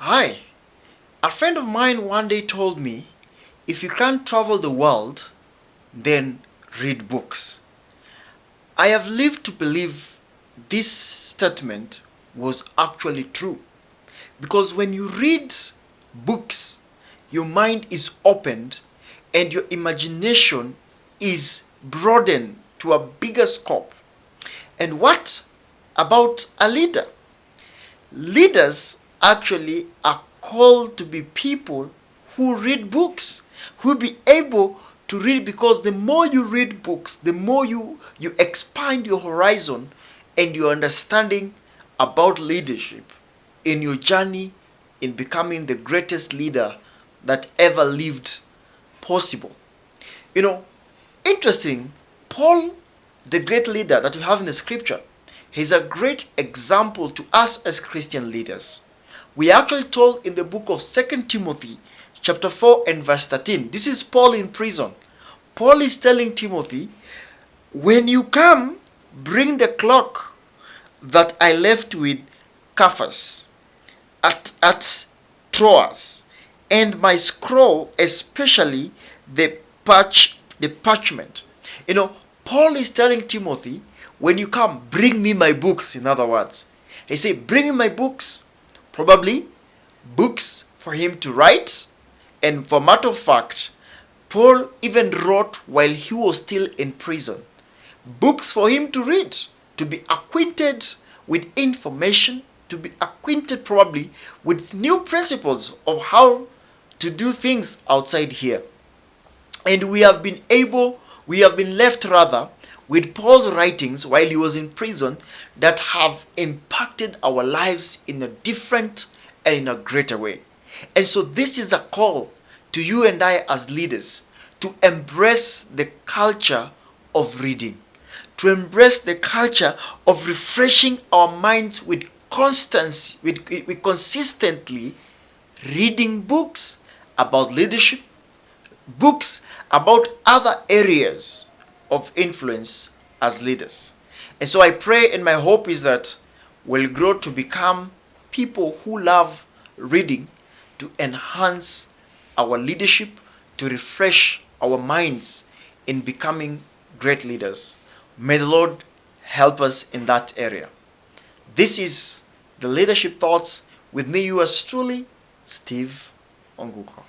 Hi, a friend of mine one day told me, if you can't travel the world, then read books. I have lived to believe this statement was actually true. Because when you read books, your mind is opened and your imagination is broadened to a bigger scope. And what about a leader? Leaders actually are called to be people who read books, who be able to read, because the more you read books, the more you expand your horizon and your understanding about leadership in your journey in becoming the greatest leader that ever lived possible. You know, interesting, Paul, the great leader that we have in the scripture, he's a great example to us as Christian leaders. We are actually told in the book of 2 Timothy chapter 4 and verse 13. This is Paul in prison. Paul is telling Timothy, when you come, bring the clock that I left with Cephas at Troas, and my scroll, especially the parchment. Paul is telling Timothy, when you come, bring me my books. In other words, he said, bring me my books, probably books for him to write. And for matter of fact, Paul even wrote while he was still in prison, books for him to read, to be acquainted with information, to be acquainted probably with new principles of how to do things outside here. And we have been left rather with Paul's writings while he was in prison that have impacted our lives in a different and in a greater way. And so this is a call to you and I as leaders to embrace the culture of reading, to embrace the culture of refreshing our minds with constancy, with consistently reading books about leadership, books about other areas of influence as leaders. And so I pray, and my hope is that we'll grow to become people who love reading, to enhance our leadership, to refresh our minds in becoming great leaders. May the Lord help us in that area. This is the Leadership Thoughts with me, yours truly, Steve Onguko.